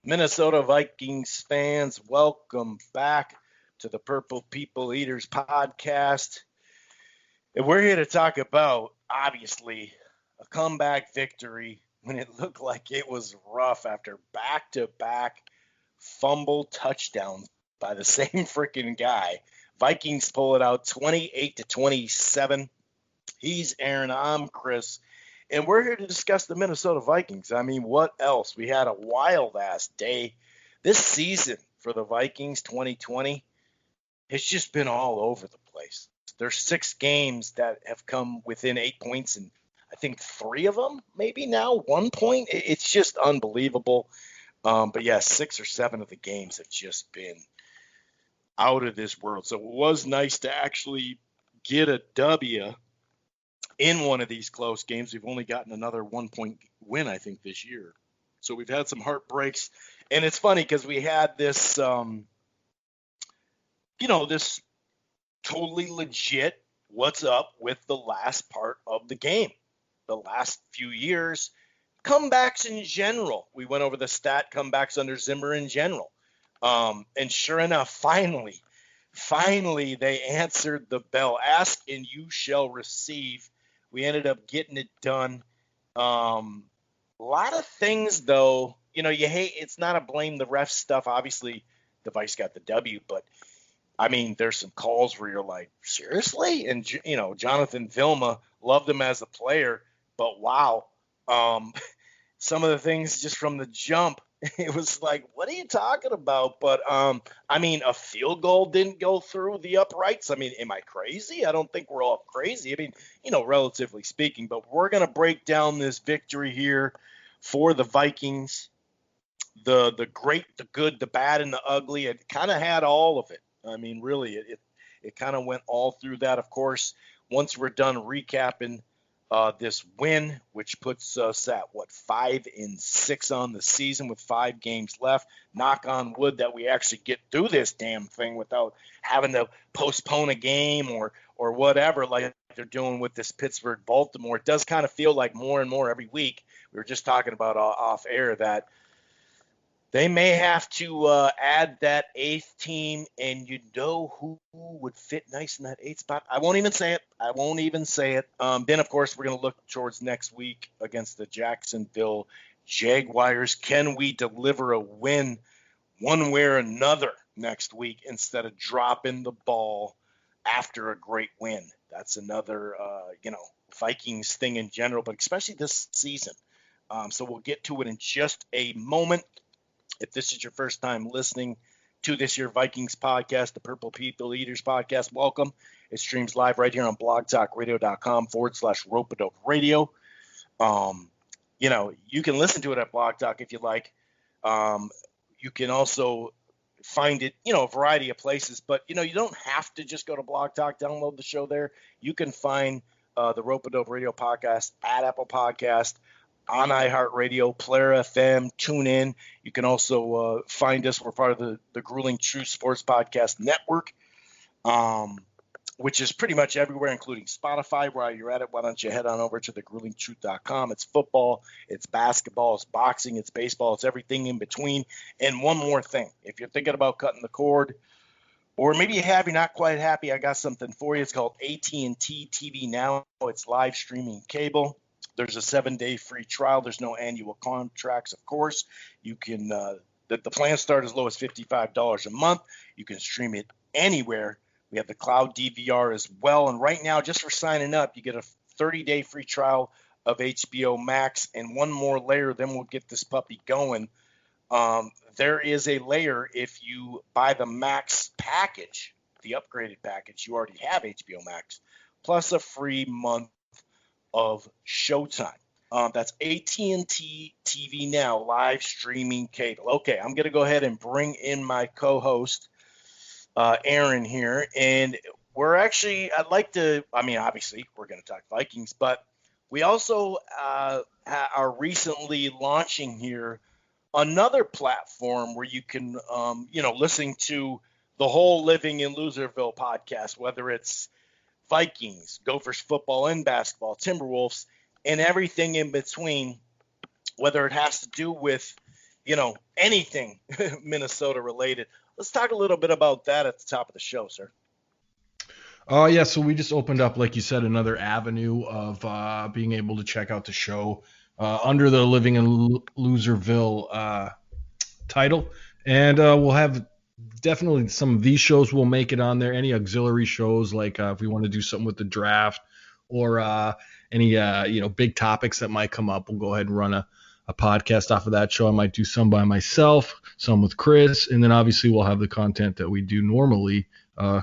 Minnesota Vikings fans, welcome back to the Purple People Eaters podcast. And we're here to talk about, obviously, a comeback victory when it looked like it was rough after back-to-back fumble touchdowns by the same freaking guy. Vikings pull it out 28-27. He's Aaron, I'm Chris. And we're here to discuss the Minnesota Vikings. I mean, what else? We had a wild-ass day. This season for the Vikings, 2020, it's just been all over the place. There's 6 games that have come within 8 points, and I think 3 of them maybe now 1 point. It's just unbelievable. But yeah, 6 or 7 of the games have just been out of this world. So it was nice to actually get a W in one of these close games. We've only gotten another 1-point win, I think, this year. So we've had some heartbreaks. And it's funny because we had this, this totally legit what's up with the last part of the game. The last few years, comebacks in general. We went over the stat comebacks under Zimmer in general. And sure enough, finally, they answered the bell. Ask and you shall receive. We ended up getting it done. A lot of things, though, you hate. It's not a blame the ref stuff. Obviously, the Vikes got the W, but I mean, there's some calls where you're like, seriously? And Jonathan Vilma, loved him as a player, but wow, some of the things just from the jump, it was like, what are you talking about? But, I mean, a field goal didn't go through the uprights. I mean, am I crazy? I don't think we're all crazy. I mean, relatively speaking, but we're going to break down this victory here for the Vikings. The great, the good, the bad, and the ugly. It kind of had all of it. I mean, really, it kind of went all through that. Of course, once we're done recapping this win, which puts us at 5-6 on the season with 5 games left. Knock on wood that we actually get through this damn thing without having to postpone a game or whatever, like they're doing with this Pittsburgh-Baltimore. It does kind of feel like more and more every week. We were just talking about off air that they may have to add that 8th team, and who would fit nice in that 8th spot? I won't even say it. Then, of course, we're going to look towards next week against the Jacksonville Jaguars. Can we deliver a win one way or another next week instead of dropping the ball after a great win? That's another, Vikings thing in general, but especially this season. So we'll get to it in just a moment. If this is your first time listening to this year Vikings podcast, the Purple People Eaters podcast, welcome. It streams live right here on blogtalkradio.com/Rope-A-Dope Radio. You can listen to it at Blog Talk if you like. You can also find it, a variety of places. But, you don't have to just go to Blog Talk, download the show there. You can find the Rope-A-Dope Radio podcast at Apple Podcast, on iHeartRadio, Player FM, TuneIn. You can also find us. We're part of the Grueling Truth Sports Podcast Network, which is pretty much everywhere, including Spotify. While you're at it, why don't you head on over to thegruelingtruth.com. It's football, it's basketball, it's boxing, it's baseball, it's everything in between. And one more thing. If you're thinking about cutting the cord, or maybe you're not quite happy, I got something for you. It's called AT&T TV Now. It's live streaming cable. There's a 7-day free trial. There's no annual contracts, of course. You can the plans start as low as $55 a month. You can stream it anywhere. We have the cloud DVR as well. And right now, just for signing up, you get a 30-day free trial of HBO Max and one more layer. Then we'll get this puppy going. There is a layer if you buy the Max package, the upgraded package. You already have HBO Max, plus a free month of Showtime. That's AT&T TV Now, live streaming cable. Okay, I'm going to go ahead and bring in my co-host, Aaron here. And obviously, we're going to talk Vikings, but we also are recently launching here another platform where you can, listen to the whole Living in Loserville podcast, whether it's Vikings, Gophers football and basketball, Timberwolves, and everything in between, whether it has to do with, anything Minnesota related. Let's talk a little bit about that at the top of the show, sir. Oh, yeah. So we just opened up, like you said, another avenue of being able to check out the show under the Living in Loserville title. And we'll have definitely some of these shows will make it on there. Any auxiliary shows, like if we want to do something with the draft or any big topics that might come up, we'll go ahead and run a podcast off of that show. I might do some by myself, some with Chris, and then obviously we'll have the content that we do normally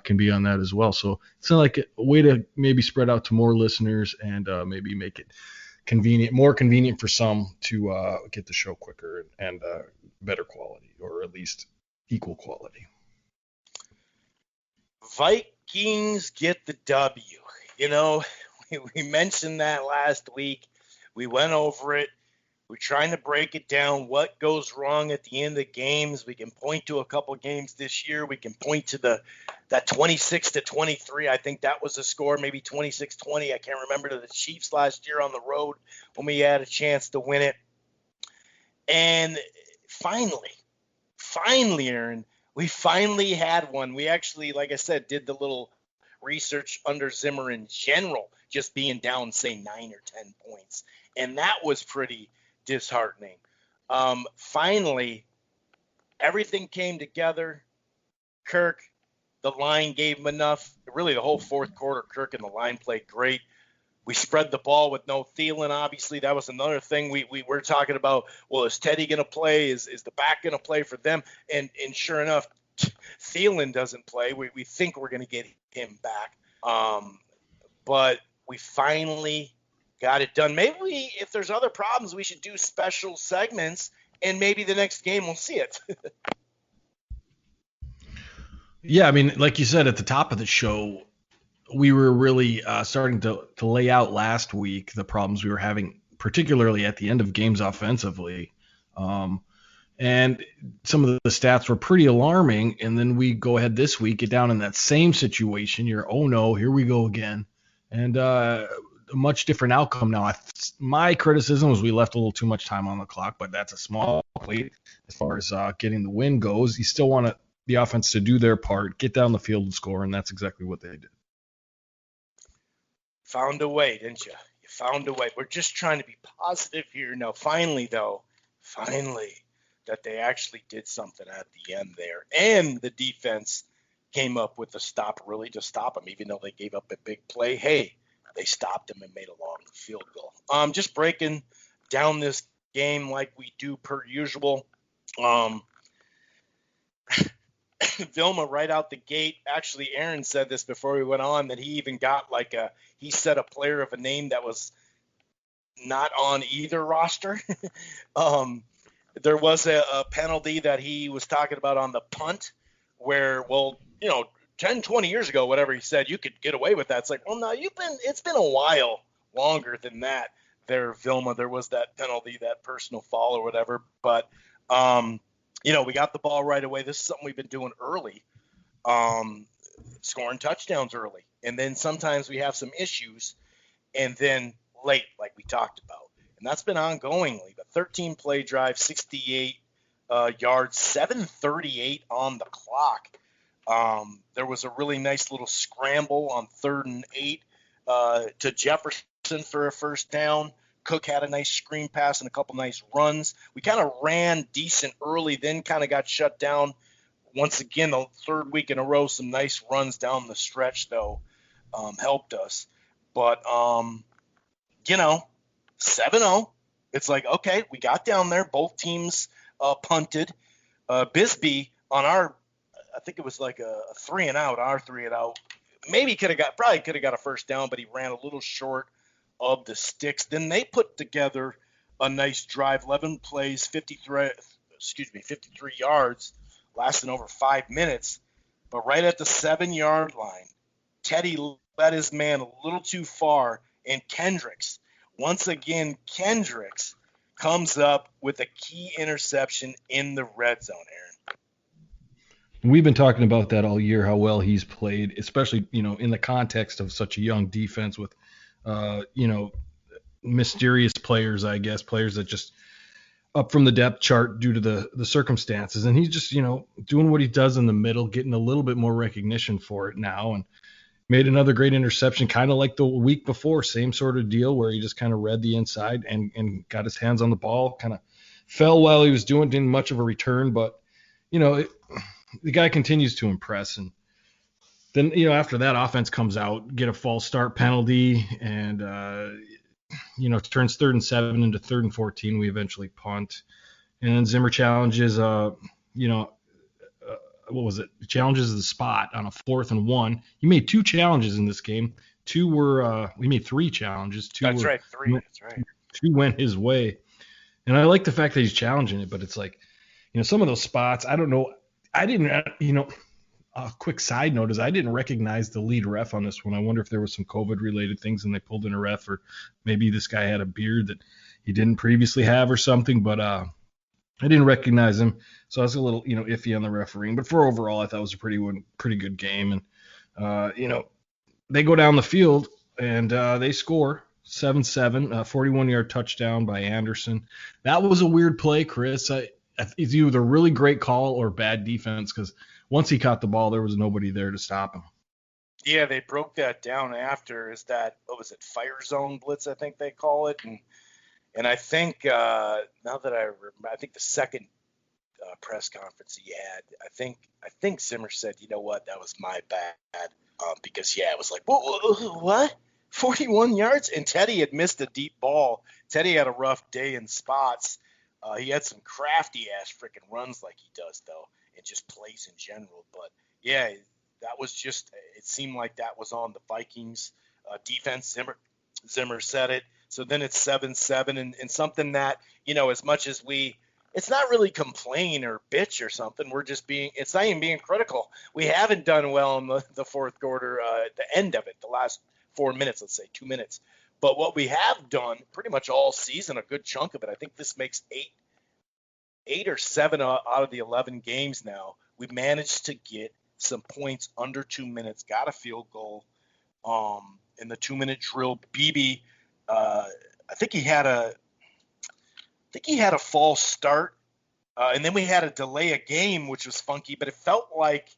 can be on that as well. So it's not like a way to maybe spread out to more listeners and maybe make it more convenient for some to get the show quicker and better quality, or at least equal quality. Vikings get the W. We mentioned that last week. We went over it. We're trying to break it down. What goes wrong at the end of games? We can point to a couple games this year. We can point to that 26-23. I think that was the score, maybe 26-20. I can't remember, to the Chiefs last year on the road when we had a chance to win it. And finally, Aaron, we finally had one. We actually, like I said, did the little research under Zimmer in general, just being down, say, 9 or 10 points. And that was pretty disheartening. Finally, everything came together. Kirk, the line gave him enough. Really, the whole fourth quarter, Kirk and the line played great. We spread the ball with no Thielen, obviously. That was another thing we were talking about. Well, is Teddy going to play? Is the back going to play for them? And sure enough, Thielen doesn't play. We think we're going to get him back. But we finally got it done. Maybe if there's other problems, we should do special segments, and maybe the next game we'll see it. Yeah, I mean, like you said at the top of the show, we were really starting to lay out last week the problems we were having, particularly at the end of games offensively. And some of the stats were pretty alarming. And then we go ahead this week, get down in that same situation. Oh no, here we go again. And a much different outcome now. My criticism was we left a little too much time on the clock, but that's a small plate as far as getting the win goes. You still want the offense to do their part, get down the field and score, and that's exactly what they did. Found a way, didn't you? You found a way. We're just trying to be positive here. Now, finally, that they actually did something at the end there. And the defense came up with a stop really to stop them, even though they gave up a big play. Hey, they stopped them and made a long field goal. Just breaking down this game like we do per usual. Vilma right out the gate. Actually, Aaron said this before we went on, that he even got he said a player of a name that was not on either roster. There was a penalty that he was talking about on the punt where, 10, 20 years ago, whatever he said, you could get away with that. It's like, well, no, it's been a while longer than that there, Vilma. There was that penalty, that personal foul or whatever. But, we got the ball right away. This is something we've been doing early, scoring touchdowns early. And then sometimes we have some issues, and then late, like we talked about. And that's been ongoingly. But 13-play drive, 68 yards, 7:38 on the clock. There was a really nice little scramble on 3rd and 8 to Jefferson for a first down. Cook had a nice screen pass and a couple nice runs. We kind of ran decent early, then kind of got shut down. Once again, the third week in a row, some nice runs down the stretch, though, helped us. But, 7-0. It's like, okay, we got down there. Both teams punted. Bisbee on I think it was like a 3-and-out, our 3-and-out. Probably could have got a first down, but he ran a little short of the sticks. Then they put together a nice drive, 11 plays, 53 yards, lasting over 5 minutes. But right at the 7-yard line, Teddy led his man a little too far, and Kendricks comes up with a key interception in the red zone, Aaron. We've been talking about that all year, how well he's played, especially, in the context of such a young defense with, mysterious players, I guess, players that just up from the depth chart due to the circumstances. And he's just, doing what he does in the middle, getting a little bit more recognition for it now. And made another great interception, kind of like the week before, same sort of deal where he just kind of read the inside and got his hands on the ball, kind of fell while he was doing, didn't much of a return, but, the guy continues to impress. And then, after that, offense comes out, get a false start penalty, and, turns 3rd and 7 into 3rd and 14. We eventually punt. And then Zimmer challenges, what was it? Challenges the spot on a 4th and 1. He made 2 challenges in this game. We made 3 challenges. That's right, 3. That's right. 2 went his way. And I like the fact that he's challenging it, but it's like, some of those spots, I don't know. I didn't, a quick side note is I didn't recognize the lead ref on this one. I wonder if there was some COVID-related things and they pulled in a ref, or maybe this guy had a beard that he didn't previously have or something, but I didn't recognize him, so I was a little, iffy on the refereeing. But for overall, I thought it was a pretty good game. And, they go down the field and they score 7-7, 41-yard touchdown by Anderson. That was a weird play, Chris. It's either a really great call or bad defense, because once he caught the ball, there was nobody there to stop him. Yeah, they broke that down after. Is that, what was it, fire zone blitz, I think they call it. And I think now that I remember, I think the second press conference he had, I think Zimmer said, you know what, that was my bad, because it was like, what? 41 yards? And Teddy had missed a deep ball. Teddy had a rough day in spots. He had some crafty ass freaking runs like he does though, and just plays in general. But yeah, that was just, it seemed like that was on the Vikings defense. Zimmer said it. So then it's 7-7, and something that, as much as it's not really complain or bitch or something. We're just it's not even being critical. We haven't done well in the fourth quarter, the end of it, the last 4 minutes, let's say 2 minutes. But what we have done pretty much all season, a good chunk of it, I think this makes 8 or 7 out of the 11 games now, we've managed to get some points under 2 minutes, got a field goal in the 2-minute drill. BB, I think he had a false start, and then we had to delay a game, which was funky, but it felt like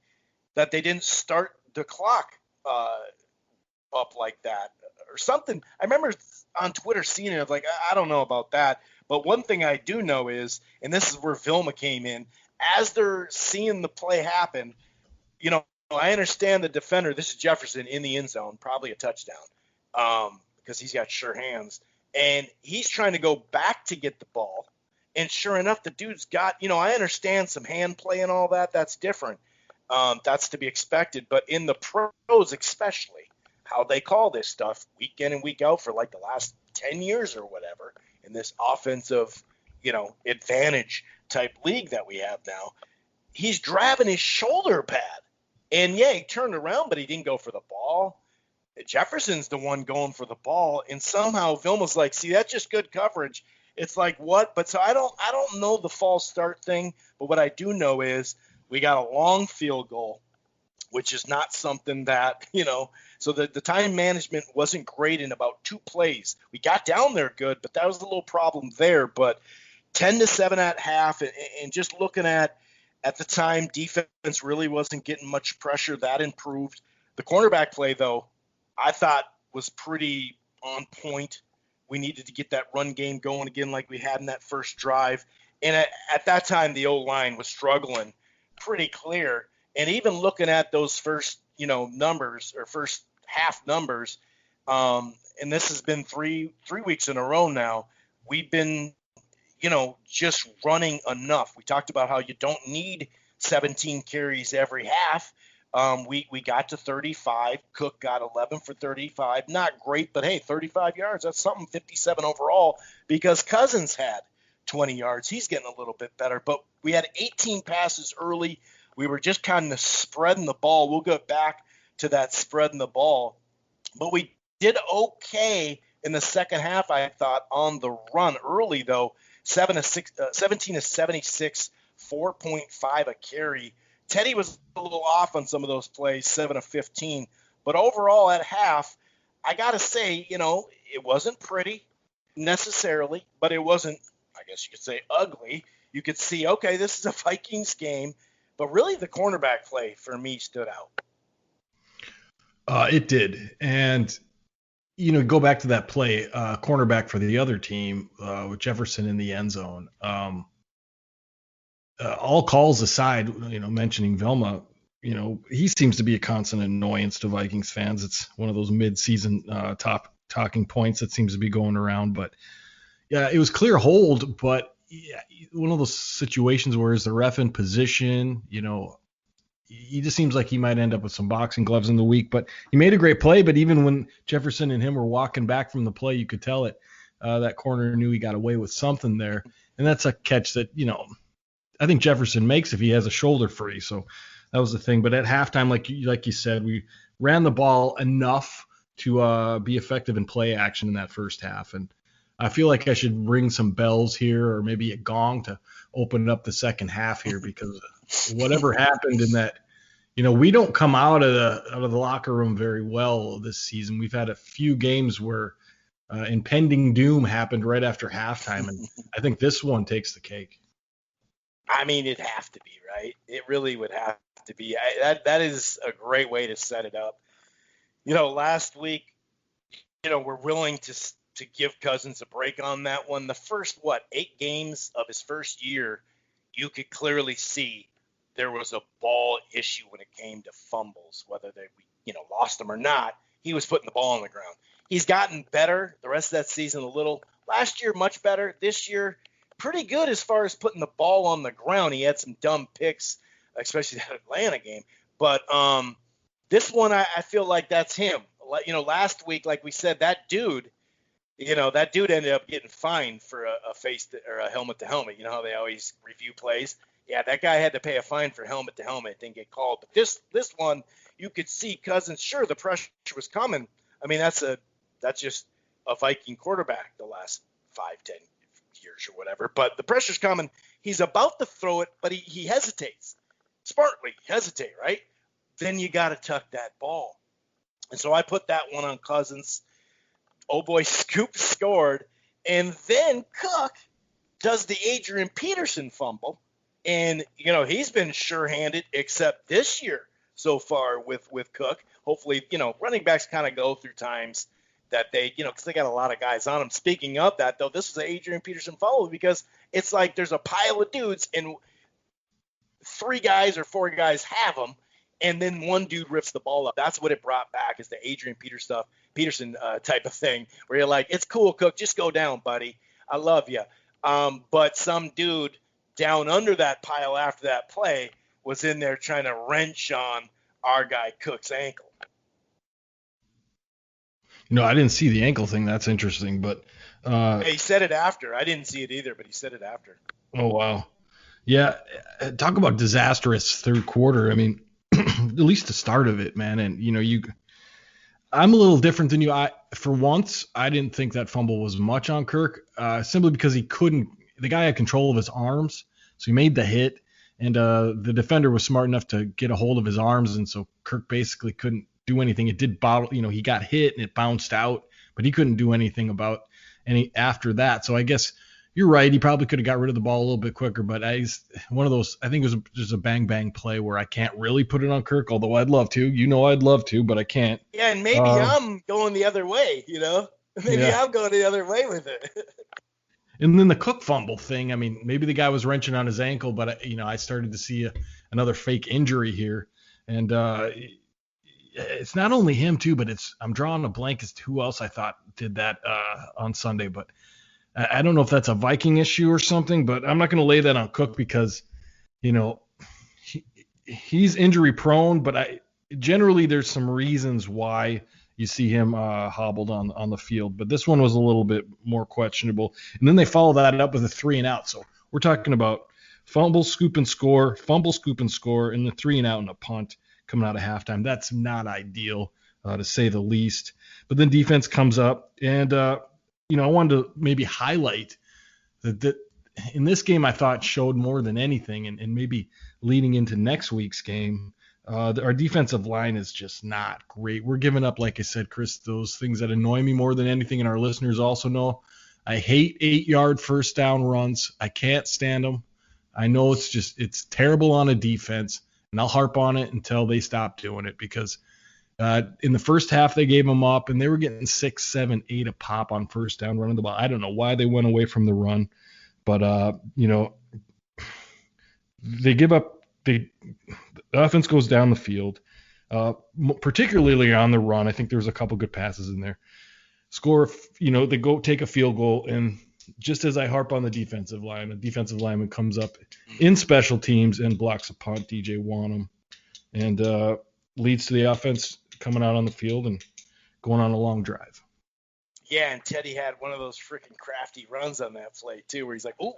that they didn't start the clock up like that or something. I remember on Twitter seeing it, like, I don't know about that. But one thing I do know is, and this is where Vilma came in, as they're seeing the play happen, I understand the defender, this is Jefferson in the end zone, probably a touchdown, because he's got sure hands. And he's trying to go back to get the ball. And sure enough, the dude's got, I understand some hand play and all that. That's different. That's to be expected. But in the pros especially, how they call this stuff week in and week out for like the last 10 years or whatever in this offensive, advantage type league that we have now, he's driving his shoulder pad. And, yeah, he turned around, but he didn't go for the ball. Jefferson's the one going for the ball, and somehow Vilma's like, see, that's just good coverage. It's like, what? But so I don't know the false start thing, but what I do know is we got a long field goal, which is not something that, so the time management wasn't great in about 2 plays. We got down there good, but that was a little problem there. But 10-7 at half, and just looking at the time, defense really wasn't getting much pressure. That improved. The cornerback play, though, I thought was pretty on point. We needed to get that run game going again like we had in that first drive. And at that time, the O-line was struggling pretty clear. And even looking at those first, numbers or first half numbers, and this has been three weeks in a row now, we've been, just running enough. We talked about how you don't need 17 carries every half. We got to 35. Cook got 11 for 35. Not great, but hey, 35 yards, that's something. 57 overall, because Cousins had 20 yards. He's getting a little bit better, but we had 18 passes early. We were just kind of spreading the ball. We'll get back to that spreading the ball, but we did okay in the second half, I thought, on the run early, though. 17 to 76, 4.5 a carry. Teddy was a little off on some of those plays, 7 of 15. But overall at half, I got to say, it wasn't pretty necessarily, but it wasn't, I guess you could say ugly, you could see, okay, this is a Vikings game, but really the cornerback play for me stood out. It did. And, go back to that play, cornerback for the other team with Jefferson in the end zone. All calls aside, mentioning Velma, he seems to be a constant annoyance to Vikings fans. It's one of those mid-season top talking points that seems to be going around. But yeah, it was clear hold, but yeah, one of those situations where is the ref in position, he just seems like he might end up with some boxing gloves in the week. But he made a great play. But even when Jefferson and him were walking back from the play, you could tell it. That corner knew he got away with something there. And that's a catch that, I think Jefferson makes if he has a shoulder free. So that was the thing. But at halftime, like you said, we ran the ball enough to be effective in play action in that first half. And I feel like I should ring some bells here or maybe a gong to open up the second half here, because whatever happened in that, we don't come out of the locker room very well this season. We've had a few games where impending doom happened right after halftime, and I think this one takes the cake. I mean, it'd have to be, right? It really would have to be. That is a great way to set it up. Last week, we're willing to give Cousins a break on that one. The first, 8 games of his first year, you could clearly see there was a ball issue when it came to fumbles, whether we lost them or not. He was putting the ball on the ground. He's gotten better the rest of that season a little. Last year, much better. This year, pretty good as far as putting the ball on the ground. He had some dumb picks, especially that Atlanta game. But this one, I feel like that's him. Last week, like we said, that dude ended up getting fined for a face or a helmet to helmet. You know how they always review plays? Yeah, that guy had to pay a fine for helmet to helmet. Didn't get called. But this one, you could see Cousins. Sure, the pressure was coming. I mean, that's just a Viking quarterback the last 5-10 years or whatever. But the pressure's coming. He's about to throw it, but he hesitates. Smartly hesitate, right? Then you got to tuck that ball. And so I put that one on Cousins. Oh boy, Scoop scored. And then Cook does the Adrian Peterson fumble. And, he's been sure-handed except this year so far with Cook. Hopefully, running backs kind of go through times that they, because they got a lot of guys on them. Speaking of that, though, this is an Adrian Peterson fumble because it's like there's a pile of dudes and 3 guys or 4 guys have them, and then one dude rips the ball up. That's what it brought back, is the Adrian Peterson type of thing, where you're like, it's cool, Cook, just go down, buddy. I love you. But some dude down under that pile after that play was in there trying to wrench on our guy Cook's ankle. I didn't see the ankle thing. That's interesting, but he said it after. I didn't see it either, but he said it after. Oh wow, yeah. Talk about disastrous third quarter. I mean, at least the start of it, man. And I'm a little different than you. For once, I didn't think that fumble was much on Kirk, simply because he couldn't. The guy had control of his arms, so he made the hit, and the defender was smart enough to get a hold of his arms, and so Kirk basically couldn't do anything. It did bottle, he got hit and it bounced out, but he couldn't do anything about any after that. So I guess you're right. He probably could have got rid of the ball a little bit quicker, but one of those, I think it was just a bang play where I can't really put it on Kirk, although I'd love to. I'd love to, but I can't. Yeah, and maybe I'm going the other way, Maybe I'm going the other way with it. And then the Cook fumble thing, I mean, maybe the guy was wrenching on his ankle, but, I started to see another fake injury here. And it's not only him, too, but I'm drawing a blank as to who else I thought did that on Sunday. But I don't know if that's a Viking issue or something, but I'm not going to lay that on Cook because, he's injury prone, but generally there's some reasons why you see him hobbled on the field. But this one was a little bit more questionable. And then they follow that up with a 3-and-out. So we're talking about fumble, scoop, and score, and the 3-and-out and a punt coming out of halftime. That's not ideal, to say the least. But then defense comes up, and I wanted to maybe highlight that in this game I thought showed more than anything, and maybe leading into next week's game, our defensive line is just not great. We're giving up, like I said, Chris, those things that annoy me more than anything, and our listeners also know. I hate 8-yard first down runs. I can't stand them. I know it's terrible on a defense, and I'll harp on it until they stop doing it because in the first half they gave them up, and they were getting 6, 7, 8 a pop on first down running the ball. I don't know why they went away from the run, but they give up. The offense goes down the field, particularly on the run. I think there's a couple good passes in there. Score, they go take a field goal, and just as I harp on the defensive line, a defensive lineman comes up in special teams and blocks a punt, DJ Wanham, and leads to the offense coming out on the field and going on a long drive. Yeah, and Teddy had one of those freaking crafty runs on that play, too, where he's like, ooh,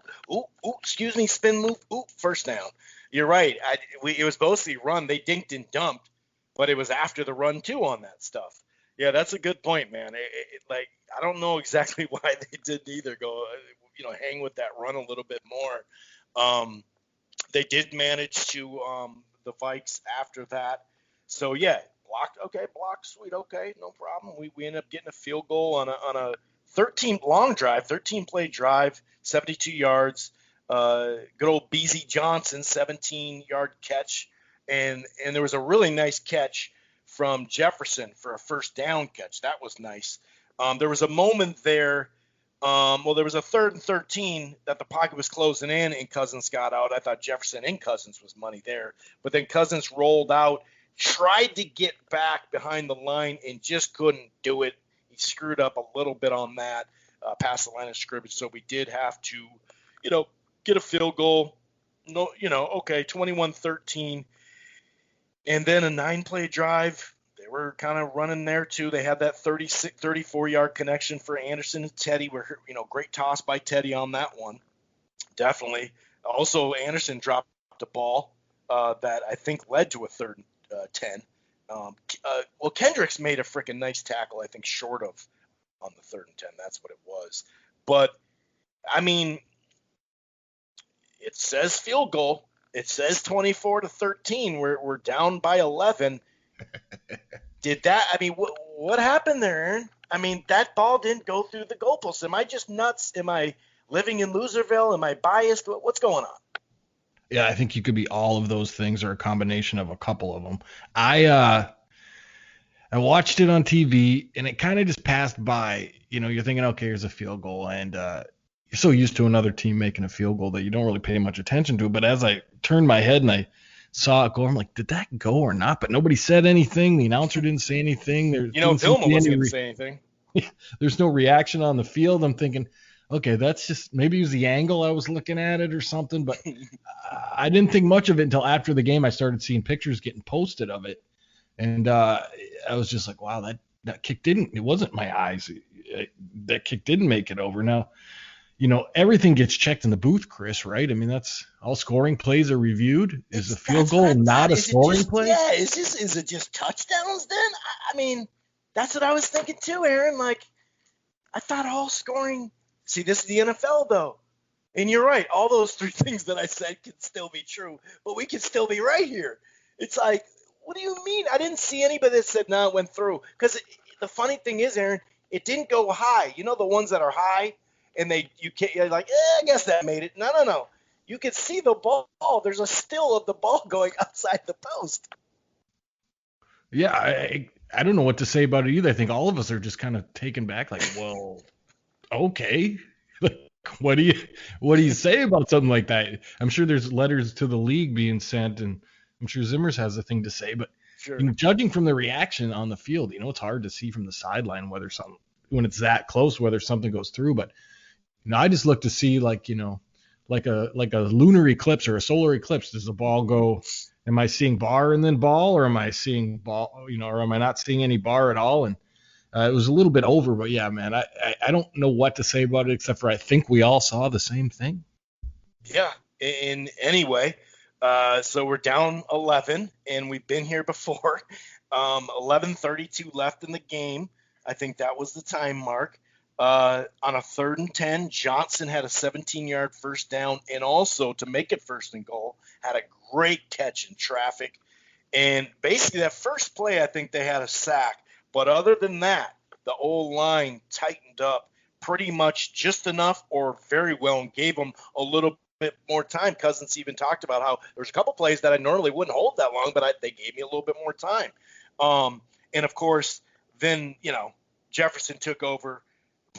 excuse me, spin move, first down. You're right. It was mostly run. They dinked and dumped, but it was after the run, too, on that stuff. Yeah, that's a good point, man. I don't know exactly why they didn't either go, hang with that run a little bit more. They did manage to the Vikes after that. So, yeah, blocked, sweet, okay, no problem. We ended up getting a field goal on a 13-play drive, 72 yards. Good old BZ Johnson, 17-yard catch. And there was a really nice catch from Jefferson for a first down catch. That was nice. There was a moment there. There was a 3rd and 13 that the pocket was closing in and Cousins got out. I thought Jefferson and Cousins was money there. But then Cousins rolled out, tried to get back behind the line and just couldn't do it. He screwed up a little bit on that past the line of scrimmage. So we did have to, get a field goal. No, 21-13. And then a 9-play drive. They were kind of running there too. They had that 34-yard connection for Anderson and Teddy. Great toss by Teddy on that one. Definitely. Also, Anderson dropped a ball that I think led to a 3rd and 10. Kendricks made a freaking nice tackle, I think, short of on the 3rd and 10. That's what it was. But, I mean, it says field goal. It says 24-13. We're down by 11. What happened there, Aaron? I mean, that ball didn't go through the goalpost. Am I just nuts? Am I living in Loserville? Am I biased? What's going on? Yeah, I think you could be all of those things or a combination of a couple of them. I watched it on TV, and it kind of just passed by. You're thinking, okay, here's a field goal, and you're so used to another team making a field goal that you don't really pay much attention to it. But as I turned my head and I saw it go, I'm like, did that go or not? But nobody said anything. The announcer didn't say anything. Vilma wasn't going to say anything. There's no reaction on the field. I'm thinking, okay, that's just maybe it was the angle I was looking at it or something. But I didn't think much of it until after the game. I started seeing pictures getting posted of it. And I was just like, wow, that kick it wasn't my eyes. That kick didn't make it over. Now, everything gets checked in the booth, Chris, right? I mean, that's all scoring plays are reviewed. Is a field goal not a scoring play? Yeah, is it just touchdowns then? I mean, that's what I was thinking too, Aaron. Like, I thought all scoring. See, this is the NFL, though. And you're right. All those 3 things that I said can still be true, but we can still be right here. It's like, what do you mean? I didn't see anybody that said, no, it went through. Because the funny thing is, Aaron, it didn't go high. The ones that are high, and you're like, I guess that made it. No. You can see the ball. There's a still of the ball going outside the post. Yeah, I don't know what to say about it either. I think all of us are just kind of taken back, like, well, okay. What do you say about something like that? I'm sure there's letters to the league being sent, and I'm sure Zimmers has a thing to say. But sure. Judging from the reaction on the field, it's hard to see from the sideline when it's that close whether something goes through. But I just look to see like a lunar eclipse or a solar eclipse. Does the ball go? Am I seeing bar and then ball, or am I seeing ball? Or am I not seeing any bar at all? And it was a little bit over, but yeah, man, I don't know what to say about it except for I think we all saw the same thing. Yeah. In anyway, so we're down 11, and we've been here before. 11:32 left in the game. I think that was the time mark. On a 3rd and 10, Johnson had a 17-yard first down, and also to make it 1st and goal, had a great catch in traffic. And basically that first play, I think they had a sack. But other than that, the old line tightened up pretty much just enough or very well and gave them a little bit more time. Cousins even talked about how there's a couple plays that I normally wouldn't hold that long, but they gave me a little bit more time. And of course, then, Jefferson took over,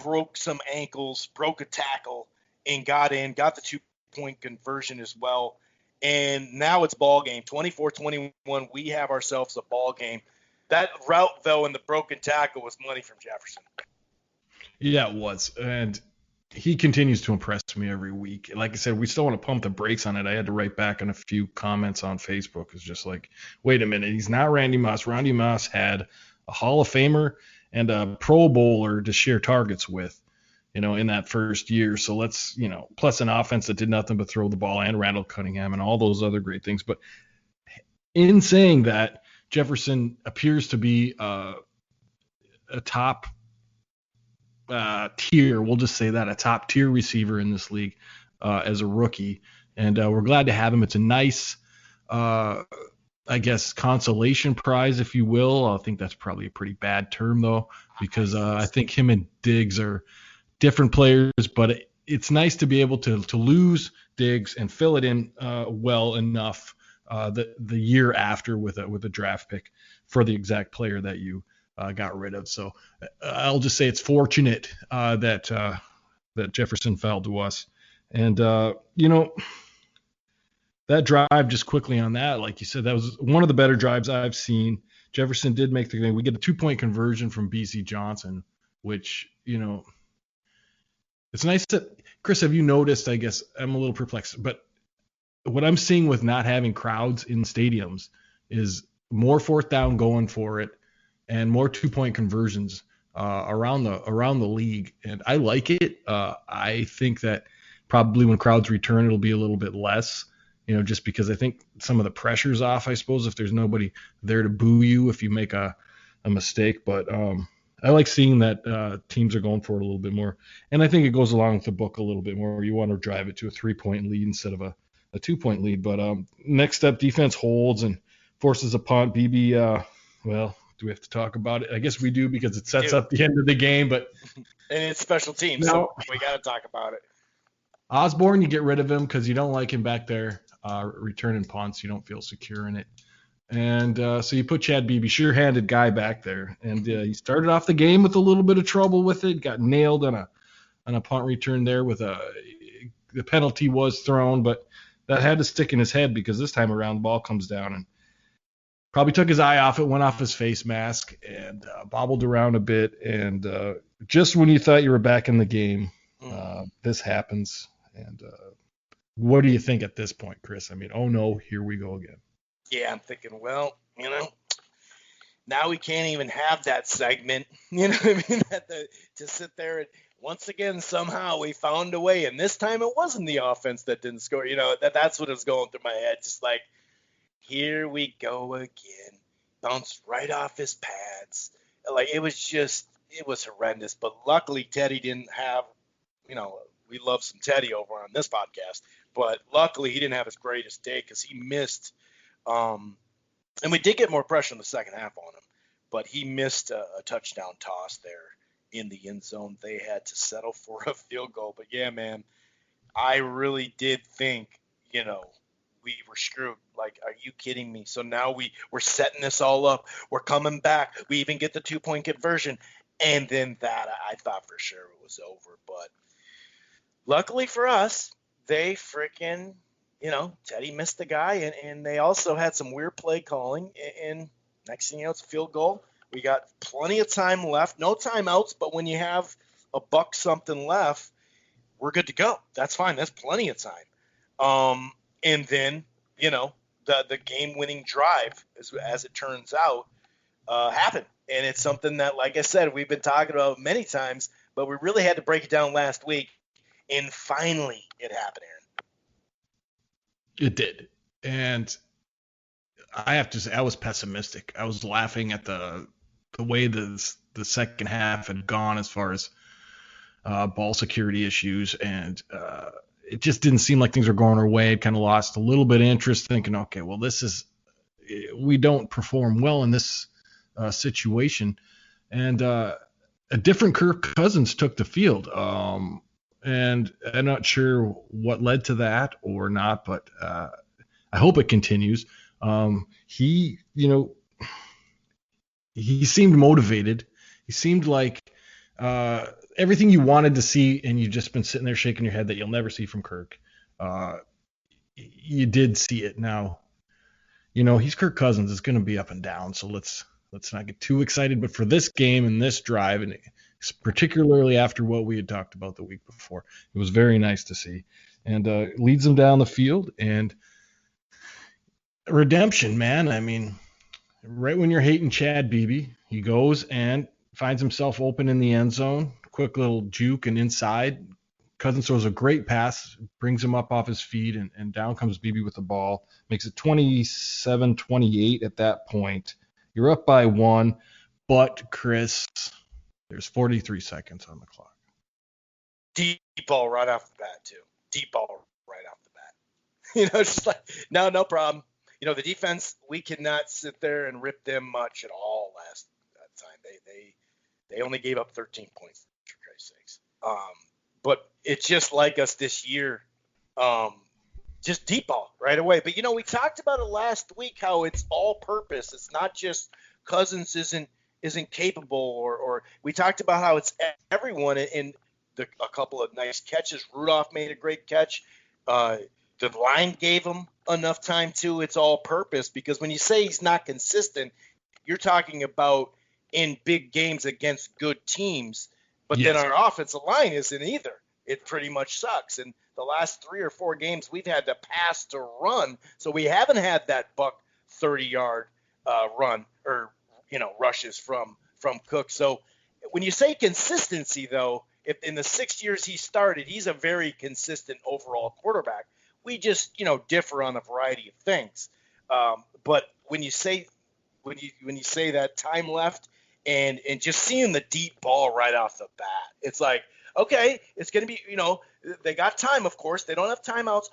broke some ankles, broke a tackle, and got the 2-point conversion as well. And now it's ball game, 24-21. We have ourselves a ball game. That route, though, and the broken tackle was money from Jefferson. Yeah, it was. And he continues to impress me every week. Like I said, we still want to pump the brakes on it. I had to write back on a few comments on Facebook. It's just like, wait a minute, he's not Randy Moss. Randy Moss had a Hall of Famer and a Pro Bowler to share targets with, in that first year. So let's, plus an offense that did nothing but throw the ball, and Randall Cunningham and all those other great things. But in saying that, Jefferson appears to be a top tier, we'll just say that, a top tier receiver in this league as a rookie. And we're glad to have him. It's a nice, I guess, consolation prize, if you will. I think that's probably a pretty bad term, though, because I think him and Diggs are different players, but it's nice to be able to lose Diggs and fill it in well enough the year after with a draft pick for the exact player that you got rid of. So I'll just say it's fortunate that Jefferson fell to us. And, that drive, just quickly on that, like you said, that was one of the better drives I've seen. Jefferson did make the game. We get a 2-point conversion from BC Johnson, which, it's nice to – Chris, have you noticed, I guess I'm a little perplexed, but what I'm seeing with not having crowds in stadiums is more fourth down going for it and more 2-point conversions around the league. And I like it. I think that probably when crowds return, it'll be a little bit less, just because I think some of the pressure's off, I suppose, if there's nobody there to boo you if you make a mistake. But I like seeing that teams are going for it a little bit more. And I think it goes along with the book a little bit more. You want to drive it to a 3-point lead instead of a 2-point lead. But next up, defense holds and forces a punt. BB, do we have to talk about it? I guess we do, because it sets up the end of the game. But and it's special teams, so we got to talk about it. Osborne, you get rid of him because you don't like him back there returning punts. You don't feel secure in it. And so you put Chad Beebe, sure-handed guy, back there. And he started off the game with a little bit of trouble with it. Got nailed on a punt return there the penalty was thrown, but that had to stick in his head because this time around the ball comes down and probably took his eye off it, went off his face mask, and bobbled around a bit. And just when you thought you were back in the game, this happens. And what do you think at this point, Chris? I mean, oh no, here we go again. Yeah, I'm thinking, well, now we can't even have that segment, to sit there and once again, somehow we found a way. And this time it wasn't the offense that didn't score, that's what was going through my head. Just like, here we go again, bounced right off his pads. Like, it was horrendous. But luckily Teddy didn't have, we love some Teddy over on this podcast, but luckily he didn't have his greatest day because he missed, and we did get more pressure in the second half on him, but he missed a touchdown toss there in the end zone. They had to settle for a field goal. But yeah, man, I really did think, we were screwed. Like, are you kidding me? So now we're setting this all up. We're coming back. We even get the 2-point conversion. And then that, I thought for sure it was over. But luckily for us, they freaking, Teddy missed the guy. And they also had some weird play calling. And next thing you know, it's a field goal. We got plenty of time left. No timeouts. But when you have a buck something left, we're good to go. That's fine. That's plenty of time. And then, the game-winning drive, as it turns out, happened. And it's something that, like I said, we've been talking about many times, but we really had to break it down last week. And finally, it happened, Aaron. It did. And I have to say, I was pessimistic. I was laughing at the way the second half had gone as far as ball security issues. And it just didn't seem like things were going our way. It kind of lost a little bit of interest, thinking, okay, well, we don't perform well in this situation. And a different Kirk Cousins took the field. And I'm not sure what led to that or not, but I hope it continues. He, he seemed motivated. He seemed like everything you wanted to see, and you've just been sitting there shaking your head that you'll never see from Kirk. Uh, you did see it. Now, he's Kirk Cousins. It's going to be up and down, so let's not get too excited. But for this game and this drive, and particularly after what we had talked about the week before, it was very nice to see. And leads them down the field, and redemption, man. I mean, right when you're hating Chad Beebe, he goes and finds himself open in the end zone. Quick little juke and inside. Cousins throws a great pass, brings him up off his feet, and down comes Beebe with the ball. Makes it 27-28 at that point. You're up by 1, but Chris, there's 43 seconds on the clock. Deep ball right off the bat, too. Deep ball right off the bat. Just like, no problem. The defense, we cannot sit there and rip them much at all last time. They only gave up 13 points, for Christ's sakes. But it's just like us this year, just deep ball right away. But, we talked about it last week, how it's all purpose. It's not just Cousins isn't capable, or we talked about how it's everyone in a couple of nice catches. Rudolph made a great catch. The line gave him enough time too. It's all purpose, because when you say he's not consistent, you're talking about in big games against good teams, but Yes. then our offensive line isn't either. It pretty much sucks. And the last 3 or 4 games we've had to pass to run, so we haven't had that buck 30-yard run or rushes from Cook. So when you say consistency, though, if in the 6 years he started, he's a very consistent overall quarterback. We just, differ on a variety of things. But when you say that time left and just seeing the deep ball right off the bat, it's like, okay, it's going to be, they got time, of course. They don't have timeouts.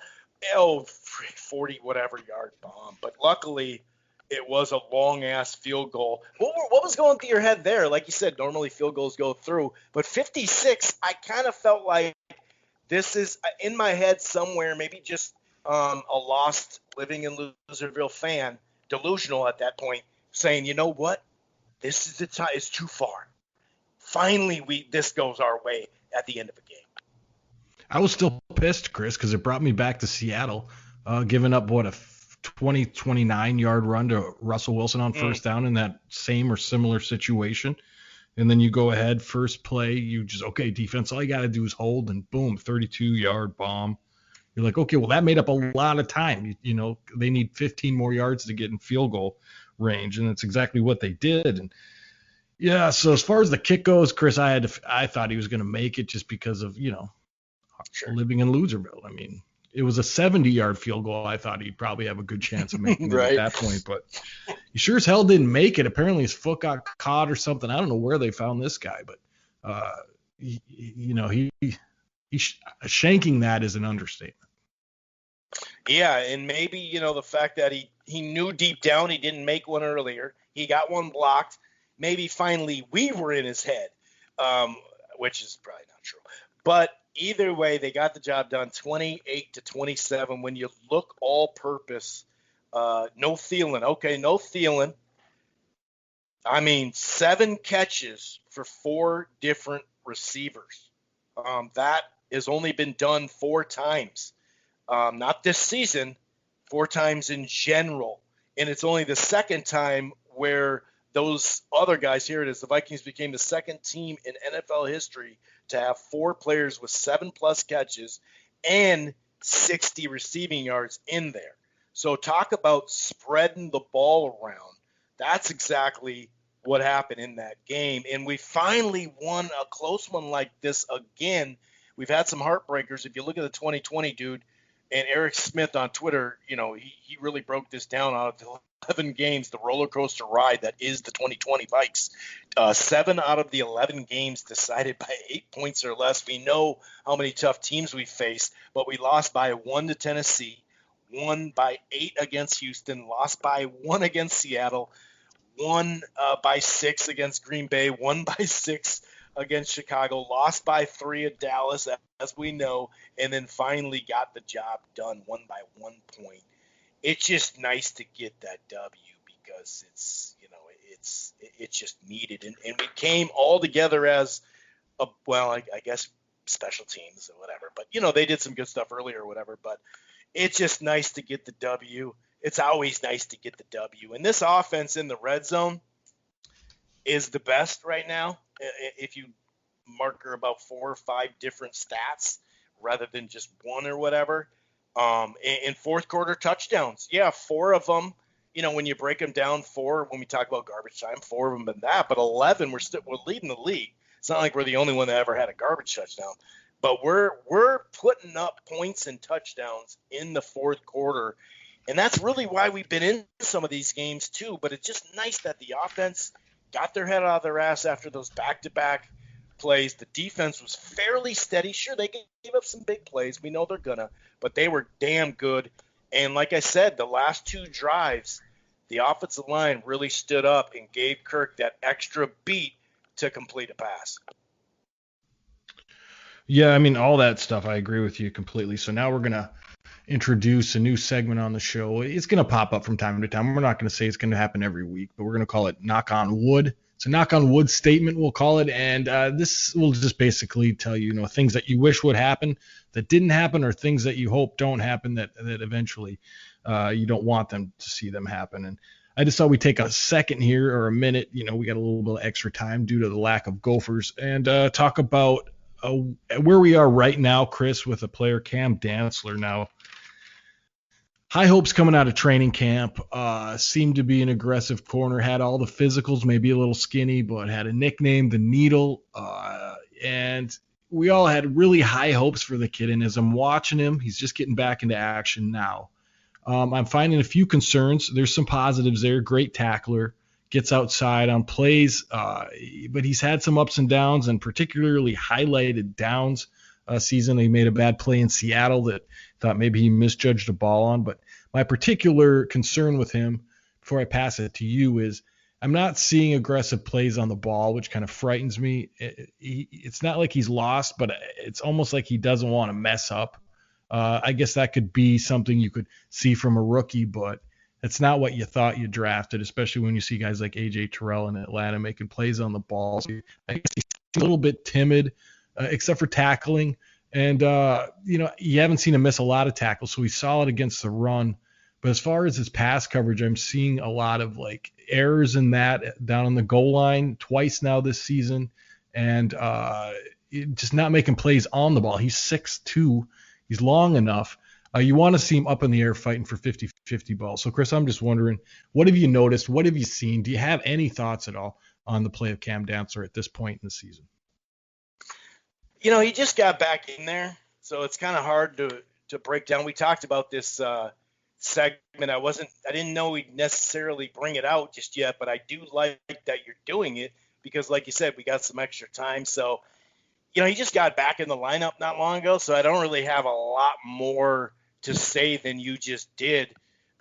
40 whatever yard bomb. But luckily, it was a long-ass field goal. What was going through your head there? Like you said, normally field goals go through. But 56, I kind of felt like this is in my head somewhere, maybe just a lost living in Loserville fan, delusional at that point, saying, you know what? This is the time. It's too far. Finally, this goes our way at the end of the game. I was still pissed, Chris, because it brought me back to Seattle, giving up, a 29-yard run to Russell Wilson on first down in that same or similar situation. And then you go ahead, first play, okay, defense, all you got to do is hold, and boom, 32-yard bomb. You're like, okay, well, that made up a lot of time. They need 15 more yards to get in field goal range, and that's exactly what they did. And yeah, so as far as the kick goes, Chris, I thought he was going to make it just because of, Sure. living in Loserville. I mean, it was a 70-yard field goal. I thought he'd probably have a good chance of making it Right. at that point, but he sure as hell didn't make it. Apparently his foot got caught or something. I don't know where they found this guy, but shanking that is an understatement. Yeah, and maybe, the fact that he knew deep down he didn't make one earlier. He got one blocked. Maybe finally we were in his head, which is probably not true. But either way, they got the job done, 28-27. When you look all purpose, no Thielen. Okay, no Thielen. I mean, 7 catches for 4 different receivers. That has only been done 4 times. Not this season, 4 times in general. And it's only the second time where those other guys, here it is, the Vikings became the second team in NFL history to have 4 players with 7+ catches and 60 receiving yards in there. So talk about spreading the ball around. That's exactly what happened in that game. And we finally won a close one like this again. We've had some heartbreakers. If you look at the 2020 dude, and Eric Smith on Twitter, he really broke this down out of the 11 games, the roller coaster ride that is the 2020 Vikes. 7 out of the 11 games decided by 8 points or less. We know how many tough teams we faced, but we lost by 1 to Tennessee, won by 8 against Houston, lost by 1 against Seattle, won by 6 against Green Bay, won by 6 against Chicago, lost by 3 at Dallas, as we know, and then finally got the job done, won by 1 point. It's just nice to get that W because it's just needed, and we came all together as I guess special teams or whatever, but they did some good stuff earlier or whatever, but it's just nice to get the W. It's always nice to get the W, and this offense in the red zone is the best right now. If you marker about 4 or 5 different stats rather than just one or whatever. In fourth quarter touchdowns, 4 of them. When you break them down, 4 when we talk about garbage time, 4 of them been that, but 11 we're leading the league. It's not like we're the only one that ever had a garbage touchdown, but we're putting up points and touchdowns in the fourth quarter, and that's really why we've been in some of these games too. But it's just nice that the offense got their head out of their ass after those back-to-back plays. The defense was fairly steady. Sure, they gave up some big plays. We know they're gonna, but they were damn good. And like I said, the last 2 drives, the offensive line really stood up and gave Kirk that extra beat to complete a pass. Yeah, I mean, all that stuff, I agree with you completely. So now we're going to introduce a new segment on the show. It's going to pop up from time to time. We're not going to say it's going to happen every week, but we're going to call it Knock on Wood. It's a knock on wood statement, we'll call it. And this will just basically tell you, things that you wish would happen that didn't happen, or things that you hope don't happen that eventually you don't want them to see them happen. And I just thought we'd take a second here, or a minute. We got a little bit of extra time due to the lack of Gophers, and talk about where we are right now, Chris, with a player, Cam Dantzler. Now, high hopes coming out of training camp. Seemed to be an aggressive corner, had all the physicals, maybe a little skinny, but had a nickname, the Needle. And we all had really high hopes for the kid. And as I'm watching him, he's just getting back into action now. I'm finding a few concerns. There's some positives there. Great tackler, gets outside on plays, but he's had some ups and downs, and particularly highlighted downs season. He made a bad play in Seattle that thought maybe he misjudged a ball on. But my particular concern with him, before I pass it to you, is I'm not seeing aggressive plays on the ball, which kind of frightens me. It's not like he's lost, but it's almost like he doesn't want to mess up. I guess that could be something you could see from a rookie, but it's not what you thought you drafted, especially when you see guys like A.J. Terrell in Atlanta making plays on the ball. So I guess he's a little bit timid, except for tackling. And, you haven't seen him miss a lot of tackles, so he's solid against the run. But as far as his pass coverage, I'm seeing a lot of errors in that down on the goal line twice now this season, and just not making plays on the ball. He's 6'2". He's long enough. You want to see him up in the air fighting for 50-50 balls. So, Chris, I'm just wondering, what have you noticed? What have you seen? Do you have any thoughts at all on the play of Cam Dantzler at this point in the season? He just got back in there, so it's kind of hard to break down. We talked about this segment. I didn't know we'd necessarily bring it out just yet, but I do like that you're doing it because, like you said, we got some extra time. So, he just got back in the lineup not long ago, so I don't really have a lot more to say than you just did.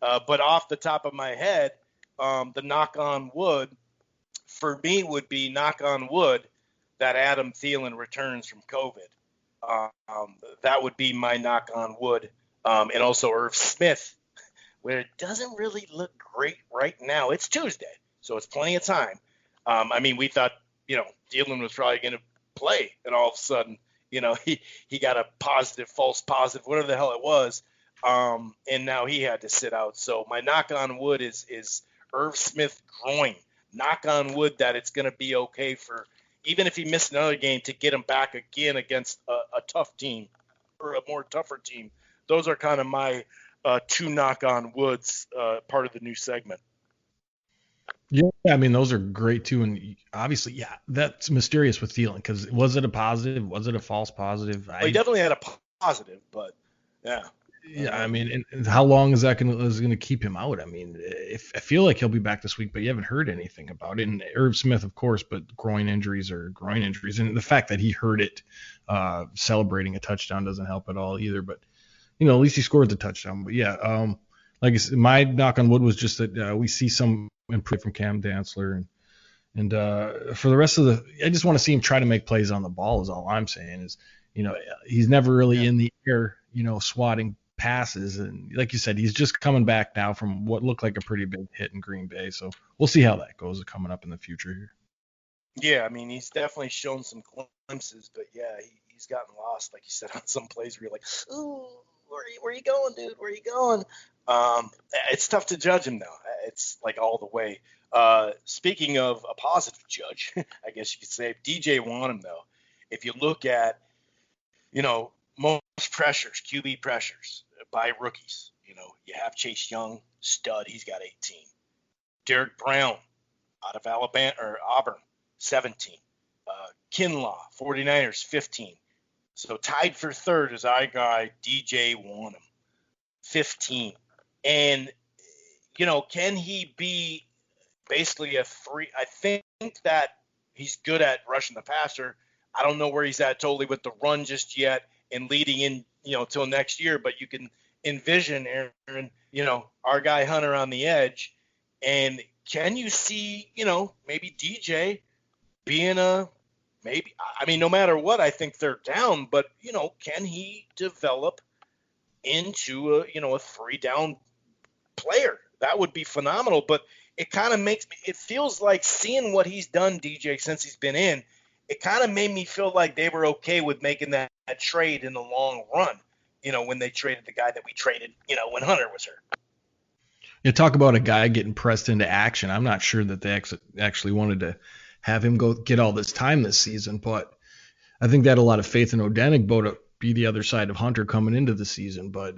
But off the top of my head, the knock on wood for me would be knock on wood that Adam Thielen returns from COVID. That would be my knock on wood. And also Irv Smith, where it doesn't really look great right now. It's Tuesday, so it's plenty of time. We thought, Thielen was probably going to play, and all of a sudden, he got a false positive, whatever the hell it was, and now he had to sit out. So my knock on wood is Irv Smith groin. Knock on wood that it's going to be okay for, even if he missed another game, to get him back again against a tough team or a more tougher team. Those are kind of my 2 knock on woods, part of the new segment. Yeah, those are great too, and obviously, that's mysterious with Thielen, because was it a positive? Was it a false positive? Well, he definitely had a positive, but yeah. Yeah, and how long is that going to keep him out? I feel like he'll be back this week, but you haven't heard anything about it. And Irv Smith, of course, but groin injuries are groin injuries, and the fact that he hurt it celebrating a touchdown doesn't help at all either. But at least he scored the touchdown. But yeah, like I said, my knock on wood was just that we see some improvement from Cam Dantzler, And for the rest of I just want to see him try to make plays on the ball. Is all I'm saying. Is he's never really in the air, swatting passes. And like you said, he's just coming back now from what looked like a pretty big hit in Green Bay. So we'll see how that goes coming up in the future here. Yeah, I mean, he's definitely shown some glimpses, but yeah, he's gotten lost, like you said, on some plays where you're like, ooh, where you going, dude? Where you going? It's tough to judge him now. It's like all the way. Speaking of a positive judge, I guess you could say, DJ Wanham, though, if you look at, most pressures, QB pressures by rookies, you have Chase Young, stud, he's got 18. Derek Brown out of Alabama or Auburn, 17. Kinlaw, 49ers, 15. So tied for third is our guy, DJ Wanham, 15. And, can he be basically a 3? I think that he's good at rushing the passer. I don't know where he's at totally with the run just yet and leading in, till next year. But you can envision, Aaron, our guy Hunter on the edge. And can you see, maybe DJ being no matter what, I think they're down, but, can he develop into a 3-down player? That would be phenomenal. But it kind of it feels like seeing what he's done, DJ, since he's been in, it kind of made me feel like they were okay with making that trade in the long run, when they traded the guy that we traded, when Hunter was hurt. You talk about a guy getting pressed into action. I'm not sure that they actually wanted to have him go get all this time this season, but I think they had a lot of faith in Odenigbo to be the other side of Hunter coming into the season. But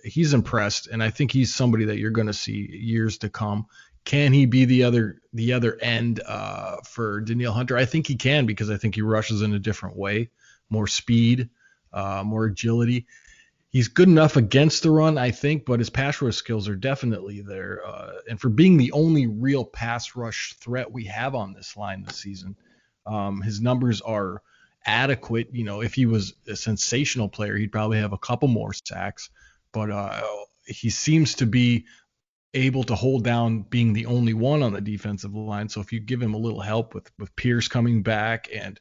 he's impressed, and I think he's somebody that you're going to see years to come. Can he be the other end for Danielle Hunter? I think he can, because I think he rushes in a different way, more speed, more agility. He's good enough against the run, I think, but his pass rush skills are definitely there. And for being the only real pass rush threat we have on this line this season, his numbers are adequate. If he was a sensational player, he'd probably have a couple more sacks. But he seems to be able to hold down being the only one on the defensive line. So if you give him a little help with Pierce coming back and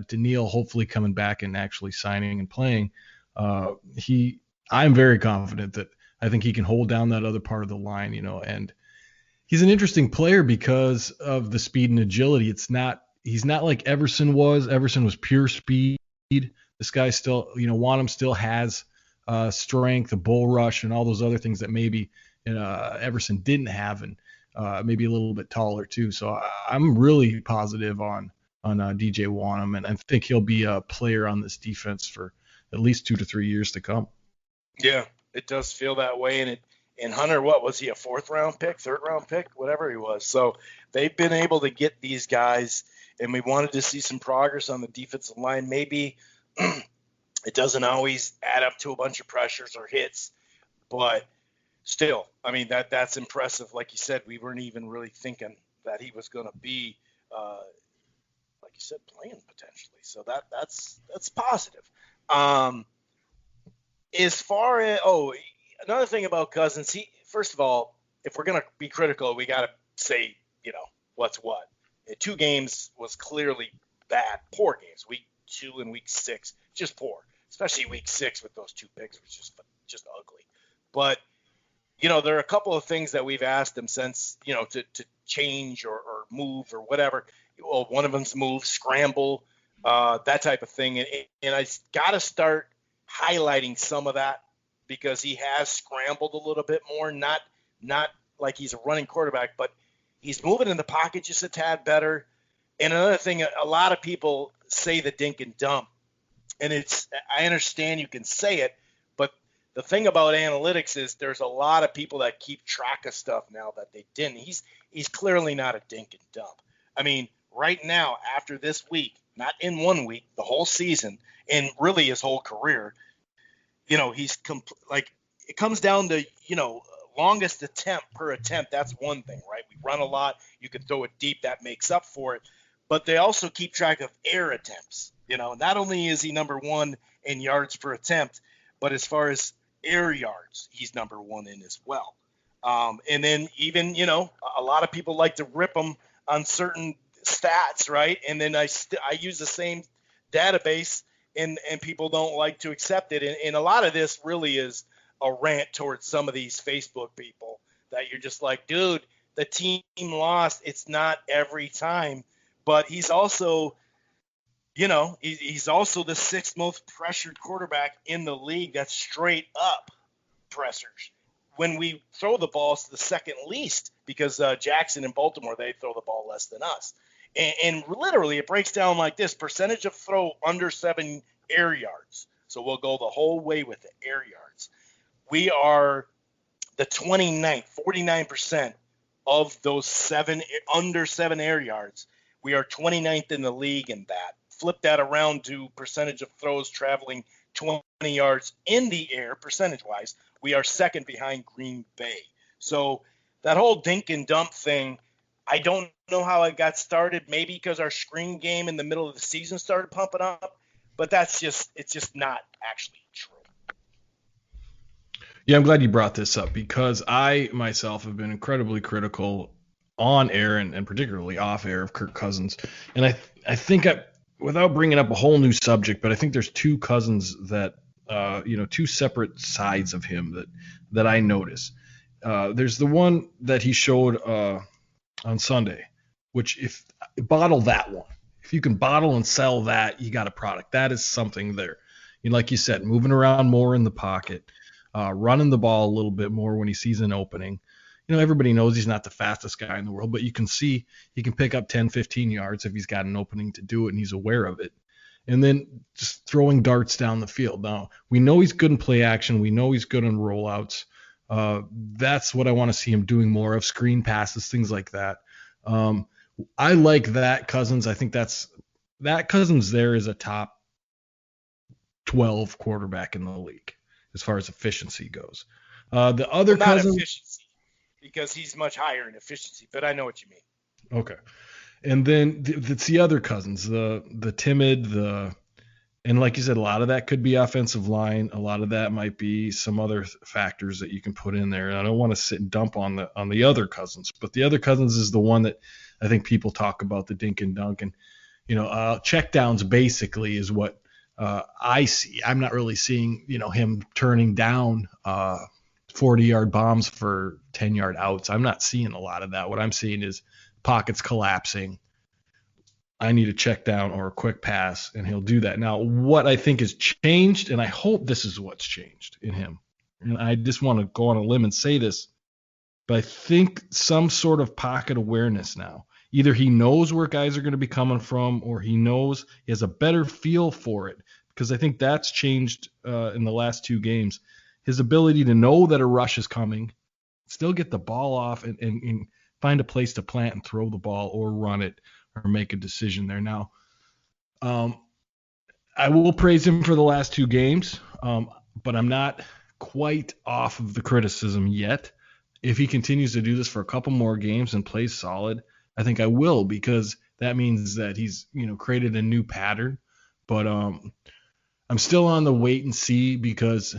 Danielle hopefully coming back and actually signing and playing, I'm very confident that I think he can hold down that other part of the line, and he's an interesting player because of the speed and agility. He's not like Everson was. Everson was pure speed. This guy still, Wanham still has strength, a bull rush, and all those other things that maybe Everson didn't have, and maybe a little bit taller too. So I'm really positive on DJ Wanham, and I think he'll be a player on this defense for at least 2 to 3 years to come. Yeah, it does feel that way. And Hunter, what was he, a 4th-round pick, 3rd-round pick, whatever he was? So they've been able to get these guys, and we wanted to see some progress on the defensive line. Maybe it doesn't always add up to a bunch of pressures or hits, but still, I mean, that's impressive. Like you said, we weren't even really thinking that he was going to be, like you said, playing potentially. So that's positive. As far as another thing about Cousins, first of all, if we're gonna be critical, we gotta say, what's what. 2 games was clearly bad, poor games. Week 2 and week 6, just poor. Especially week 6 with those 2 picks was just ugly. But there are a couple of things that we've asked him since, to change or move or whatever. Well, one of them's move, scramble. That type of thing. And I got to start highlighting some of that because he has scrambled a little bit more, not like he's a running quarterback, but he's moving in the pocket just a tad better. And another thing, a lot of people say the dink and dump. And I understand you can say it, but the thing about analytics is there's a lot of people that keep track of stuff now that they didn't. He's clearly not a dink and dump. I mean, right now, after this week, not in 1 week, the whole season, and really his whole career, he's it comes down to, longest attempt per attempt. That's one thing, right? We run a lot. You can throw it deep. That makes up for it. But they also keep track of air attempts. Not only is he number 1 in yards per attempt, but as far as air yards, he's number 1 in as well. And then even, a lot of people like to rip him on certain stats, right? And then I use the same database, and people don't like to accept it. And a lot of this really is a rant towards some of these Facebook people that you're just like, dude, the team lost. It's not every time. But he's also, he's also the sixth most pressured quarterback in the league. That's straight up pressures. When we throw the ball, it's the second least, because Jackson and Baltimore, they throw the ball less than us. And literally it breaks down like this: percentage of throw under 7 air yards. So we'll go the whole way with the air yards. We are the 29th, 49% of those under 7 air yards. We are 29th in the league in that. Flip that around to percentage of throws traveling 20 yards in the air, percentage-wise. We are second behind Green Bay. So that whole dink and dump thing, I don't know how it got started. Maybe because our screen game in the middle of the season started pumping up, but it's just not actually true. Yeah, I'm glad you brought this up, because I myself have been incredibly critical on air and particularly off air of Kirk Cousins. And I think without bringing up a whole new subject, but I think there's two Cousins that, two separate sides of him that I notice. There's the one that he showed on Sunday, which if bottle that one, if you can bottle and sell that, you got a product. That is something there. Like you said, moving around more in the pocket, running the ball a little bit more when he sees an opening. Everybody knows he's not the fastest guy in the world, but you can see he can pick up 10, 15 yards if he's got an opening to do it, and he's aware of it. And then just throwing darts down the field. Now, we know he's good in play action. We know he's good in rollouts. That's what I want to see him doing more of, screen passes, things like that. I like that Cousins. I think that Cousins there is a top 12 quarterback in the league as far as efficiency goes. The other Cousins, efficiency, because he's much higher in efficiency, but I know what you mean. Okay. And then it's the other Cousins, the timid, and like you said, a lot of that could be offensive line. A lot of that might be some other factors that you can put in there. And I don't want to sit and dump on the other Cousins, but the other Cousins is the one that I think people talk about, the dink and dunk. And, check downs basically is what I see. I'm not really seeing, him turning down 40-yard bombs for 10-yard outs. I'm not seeing a lot of that. What I'm seeing is pockets collapsing. I need a check down or a quick pass, and he'll do that. Now, what I think has changed, and I hope this is what's changed in him, and I just want to go on a limb and say this, but I think some sort of pocket awareness now. Either he knows where guys are going to be coming from, or he has a better feel for it, because I think that's changed in the last 2 games. His ability to know that a rush is coming, still get the ball off and find a place to plant and throw the ball or run it or make a decision there. Now, I will praise him for the last 2 games, but I'm not quite off of the criticism yet. If he continues to do this for a couple more games and plays solid, I think I will, because that means that he's, created a new pattern. But I'm still on the wait and see, because,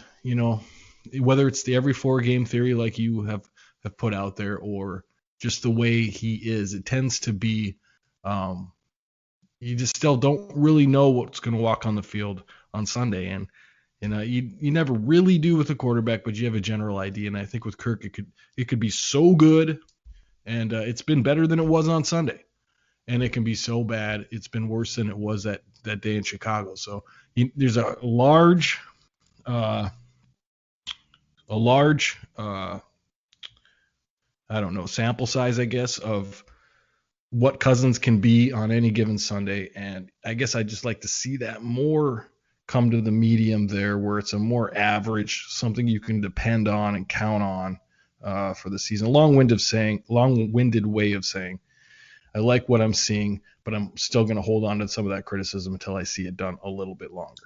whether it's the every 4-game theory like you have put out there, or just the way he is, it tends to be you just still don't really know what's going to walk on the field on Sunday. And you never really do with a quarterback, but you have a general idea. And I think with Kirk, it could be so good, and it's been better than it was on Sunday. And it can be so bad, it's been worse than it was that day in Chicago. So there's a large sample size, I guess, of what Cousins can be on any given Sunday. And I guess I just like to see that more come to the medium there, where it's a more average, something you can depend on and count on for the season. Long-winded way of saying, I like what I'm seeing, but I'm still going to hold on to some of that criticism until I see it done a little bit longer.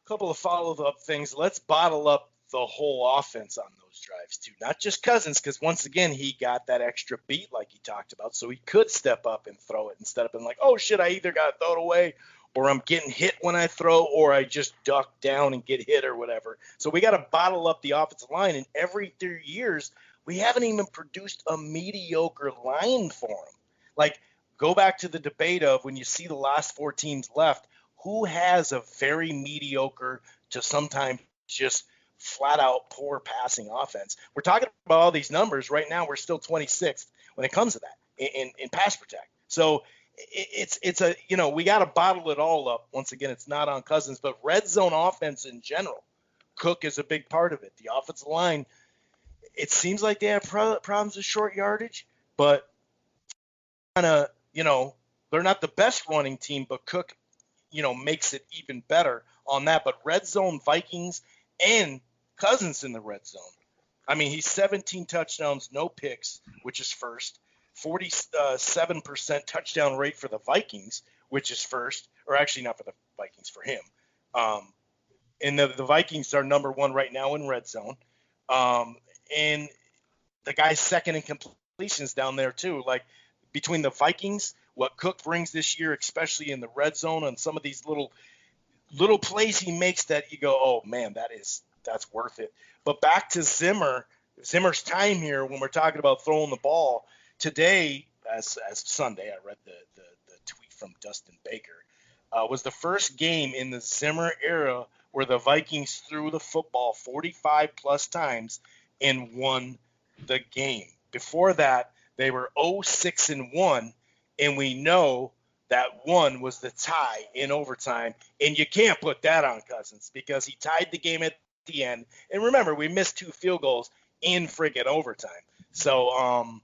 A couple of follow-up things. Let's bottle up the whole offense on those drives too, not just Cousins, because once again, he got that extra beat like he talked about, so he could step up and throw it instead of being like, oh shit, I either got to throw it away, or I'm getting hit when I throw, or I just duck down and get hit or whatever. So we got to bottle up the offensive line, and every 3 years, we haven't even produced a mediocre line for him. Like, go back to the debate of when you see the last 4 teams left, who has a very mediocre to sometimes just flat out poor passing offense? We're talking about all these numbers right now. We're still 26th when it comes to that in pass protect. So it's a, we got to bottle it all up. Once again, it's not on Cousins, but red zone offense in general, Cook is a big part of it. The offensive line, it seems like they have problems with short yardage, but kind of, they're not the best running team, but Cook, makes it even better on that. But red zone Vikings and Cousins in the red zone. I mean, he's 17 touchdowns, no picks, which is first. 47% touchdown rate for the Vikings, which is first, or actually not for the Vikings, for him. And the Vikings are number 1 right now in red zone. And the guy's second in completions down there too. Like, between the Vikings, what Cook brings this year, especially in the red zone, and some of these little plays he makes that you go, oh man, that's worth it. But back to Zimmer's time here when we're talking about throwing the ball. Today, as Sunday, I read the tweet from Dustin Baker, was the first game in the Zimmer era where the Vikings threw the football 45 plus times and won the game. Before that, they were 0-6-1, and we know that one was the tie in overtime, and you can't put that on Cousins because he tied the game at the end. And remember, we missed 2 field goals in friggin' overtime. So,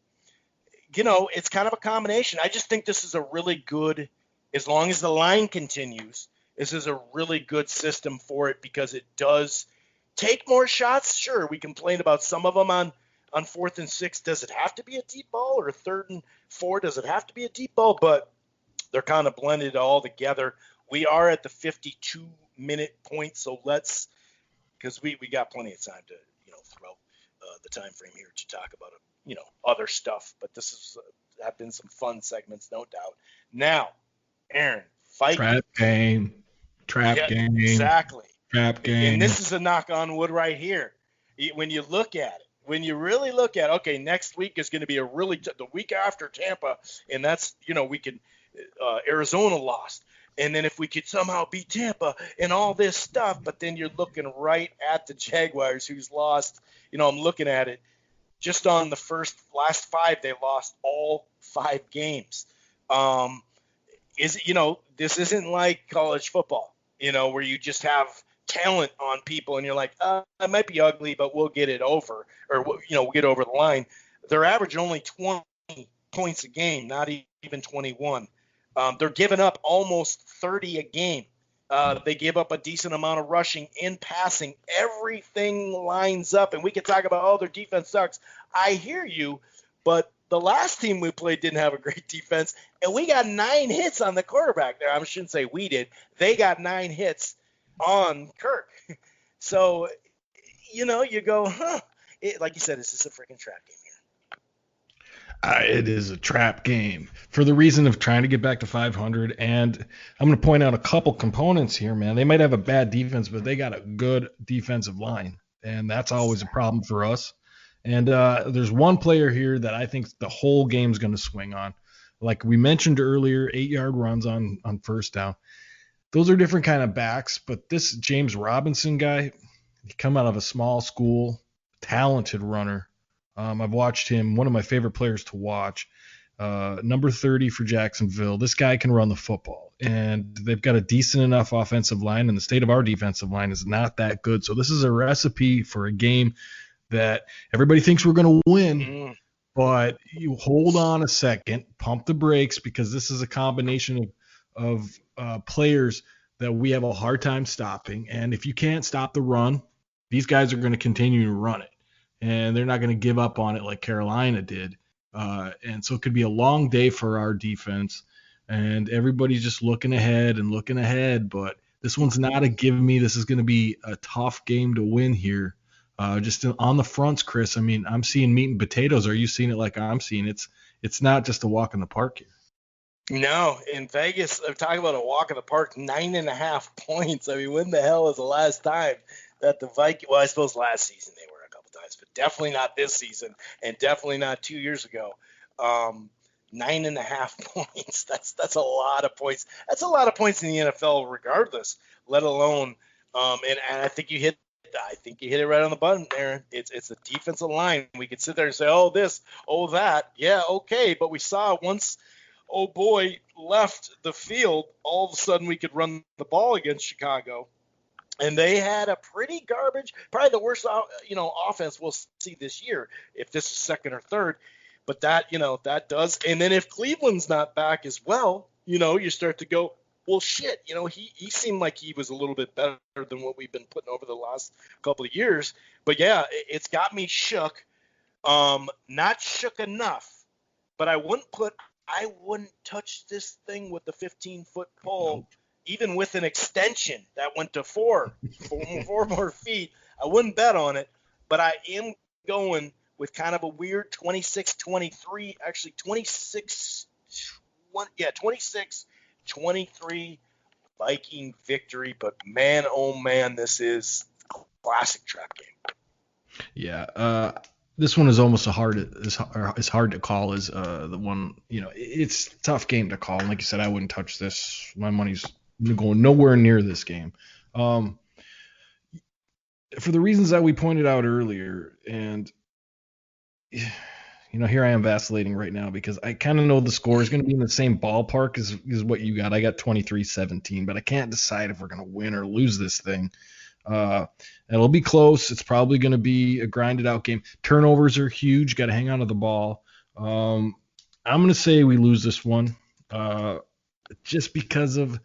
it's kind of a combination. I just think this is a really good, as long as the line continues, this is a really good system for it because it does take more shots. Sure, we complained about some of them on 4th and 6. Does it have to be a deep ball? Or 3rd and 4, does it have to be a deep ball? But they're kind of blended all together. We are at the 52-minute point, so because we got plenty of time to, throughout the time frame here to talk about other stuff. But this have been some fun segments, no doubt. Now, Aaron, Trap game. Exactly. Trap game. And this is a knock on wood right here. When you look at it, when you really look at, okay, next week is going to be the week after Tampa, and that's, we could, Arizona lost. And then if we could somehow beat Tampa and all this stuff, but then you're looking right at the Jaguars who's lost. I'm looking at it. Just on the last 5, they lost all 5 games. This isn't like college football, where you just have talent on people and you're like, it might be ugly, but we'll get it over, or we'll get over the line. They're averaging only 20 points a game, not even 21. They're giving up almost 30 a game. They give up a decent amount of rushing and passing. Everything lines up, and we can talk about, their defense sucks. I hear you, but the last team we played didn't have a great defense, and we got 9 hits on the quarterback there. I shouldn't say we did. They got 9 hits on Kirk. So, you go, like you said, is this a freaking trap game here? It is a trap game for the reason of trying to get back to 500. And I'm going to point out a couple components here, man. They might have a bad defense, but they got a good defensive line, and that's always a problem for us. And there's one player here that I think the whole game's going to swing on. Like we mentioned earlier, 8-yard runs on first down. Those are different kind of backs, but this James Robinson guy, he come out of a small school, talented runner. I've watched him, one of my favorite players to watch. Number 30 for Jacksonville. This guy can run the football, and they've got a decent enough offensive line, and the state of our defensive line is not that good. So this is a recipe for a game that everybody thinks we're going to win, but you hold on a second, pump the brakes, because this is a combination of players that we have a hard time stopping. And if you can't stop the run, these guys are going to continue to run it, and they're not going to give up on it like Carolina did. And so it could be a long day for our defense, and everybody's just looking ahead, but this one's not a give me. This is going to be a tough game to win here. Just on the fronts, Chris. I mean, I'm seeing meat and potatoes. Are you seeing it like I'm seeing it? It's not just a walk in the park here. No, in Vegas, I'm talking about a walk in the park, 9.5 points. I mean, when the hell was the last time that the Vikings? Well, I suppose last season they were a couple times, but definitely not this season, and definitely not 2 years ago. 9.5 points. That's a lot of points. That's a lot of points in the NFL, regardless. Let alone, and I think you hit it right on the button, Aaron. It's the defensive line. We could sit there and say, oh this, oh that, yeah, okay, but we saw once, oh boy, left the field, all of a sudden we could run the ball against Chicago. And they had a pretty garbage, probably the worst, offense we'll see this year if this is second or third. But that does. And then if Cleveland's not back as well, you start to go, well, shit. He seemed like he was a little bit better than what we've been putting over the last couple of years. But yeah, it's got me shook. Not shook enough, but I wouldn't touch this thing with the 15-foot pole. Nope. Even with an extension that went to four more feet. I wouldn't bet on it, but I am going with kind of a weird 26-23, actually 26-23 Viking victory. But man, oh man, this is a classic trap game. Yeah, this one is almost as hard to call as the one. It's a tough game to call. And like you said, I wouldn't touch this. My money's going nowhere near this game. For the reasons that we pointed out earlier, and here I am vacillating right now because I kind of know the score is going to be in the same ballpark as what you got. I got 23-17, but I can't decide if we're going to win or lose this thing. It'll be close. It's probably going to be a grinded out game. Turnovers are huge. Got to hang on to the ball. I'm going to say we lose this one just because of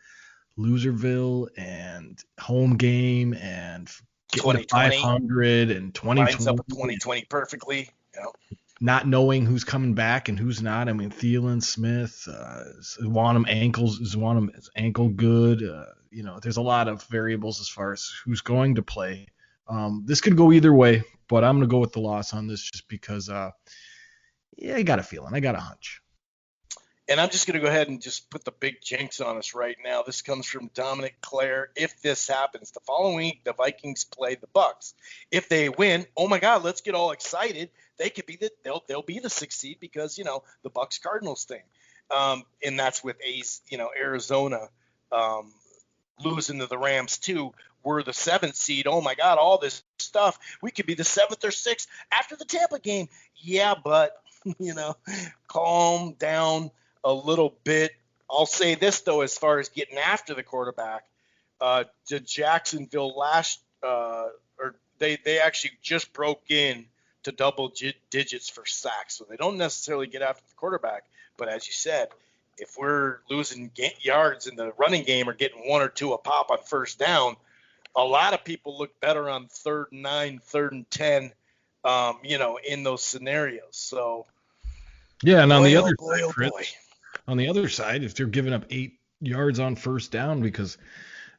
Loserville and home game and getting to 500 and 2020. Lines up 2020 perfectly. Not knowing who's coming back and who's not. I mean, Thielen, Smith, is ankle good? There's a lot of variables as far as who's going to play. This could go either way, but I'm going to go with the loss on this just because, I got a feeling. I got a hunch. And I'm just going to go ahead and just put the big jinx on us right now. This comes from Dominic Clare. If this happens, the following week, the Vikings play the Bucks. If they win, oh my God, let's get all excited. They could be they'll be the 6th seed because the Bucks Cardinals thing, and that's with Arizona losing to the Rams too. We're the 7th seed. Oh my God, all this stuff. We could be the 7th or 6th after the Tampa game. Yeah, but calm down a little bit. I'll say this though, as far as getting after the quarterback, to Jacksonville they actually just broke in to double digits for sacks, so they don't necessarily get after the quarterback. But as you said, if we're losing yards in the running game or getting 1 or 2 a pop on first down, a lot of people look better on 3rd and 9, 3rd and 10, in those scenarios. So yeah, and on the other side, if they're giving up 8 yards on first down because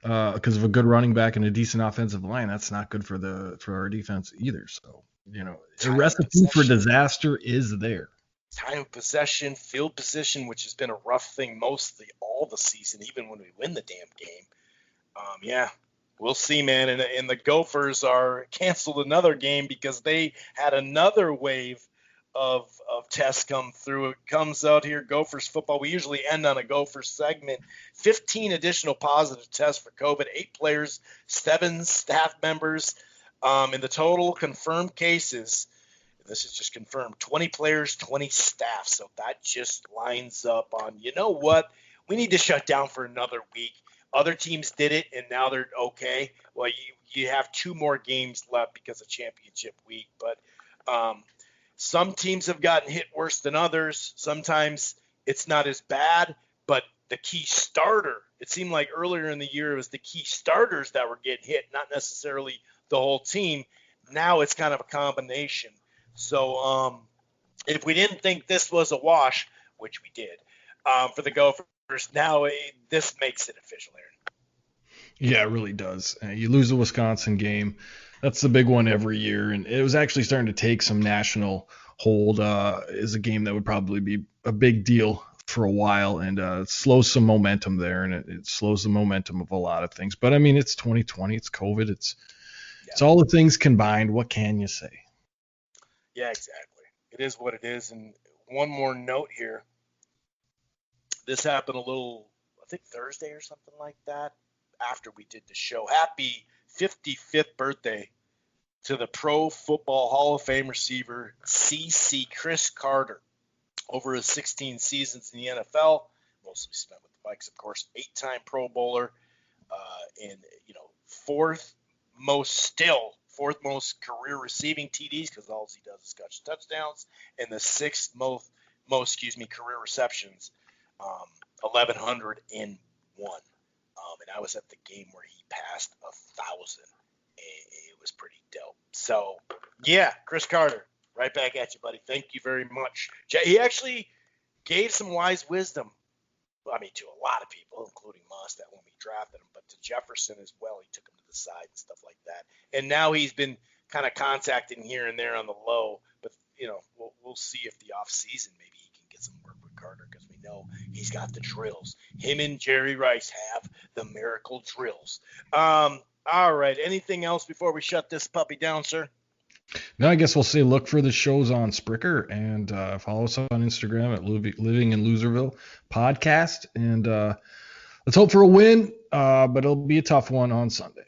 of a good running back and a decent offensive line, that's not good for our defense either. So the recipe for disaster is there. Time of possession, field position, which has been a rough thing mostly all the season, even when we win the damn game. We'll see, man. And the Gophers are canceled another game because they had another wave of tests come through. It comes out here, Gophers football. We usually end on a Gophers segment. 15 additional positive tests for COVID, 8 players, 7 staff members. In the total confirmed cases, this is just confirmed, 20 players, 20 staff. So that just lines up on, what? We need to shut down for another week. Other teams did it, and now they're okay. Well, you have 2 more games left because of championship week. But some teams have gotten hit worse than others. Sometimes it's not as bad, but the key starter, it seemed like earlier in the year it was the key starters that were getting hit, not necessarily the whole team. Now it's kind of a combination. So if we didn't think this was a wash, which we did, for the Gophers, now this makes it official, Aaron. Yeah, it really does. You lose the Wisconsin game. That's the big one every year, and it was actually starting to take some national hold. Is a game that would probably be a big deal for a while, and it slows some momentum there, and it slows the momentum of a lot of things. But I mean, it's 2020, it's COVID, it's all the things combined. What can you say? Yeah, exactly. It is what it is. And one more note here. This happened a little, I think Thursday or something like that, after we did the show. Happy 55th birthday to the Pro Football Hall of Fame receiver, CC Chris Carter. Over his 16 seasons in the NFL, mostly spent with the Vikings, of course, 8-time Pro Bowler, and fourth most career receiving TDs, because all he does is catch touchdowns, and the sixth most career receptions, 1,101. And I was at the game where he passed 1,000. It was pretty dope. So, yeah, Chris Carter, right back at you, buddy. Thank you very much. He actually gave some wise wisdom, to a lot of people, including Mostert when we drafted him, but to Jefferson as well. He took him to the side and stuff like that. And now he's been kind of contacting here and there on the low, but, we'll see if the offseason maybe he can get some work with Carter, because we know he's got the drills. Him and Jerry Rice have the miracle drills. All right. Anything else before we shut this puppy down, sir? No, I guess we'll say look for the shows on Spreaker, and follow us on Instagram at Living in Loserville Podcast. And let's hope for a win, but it'll be a tough one on Sunday.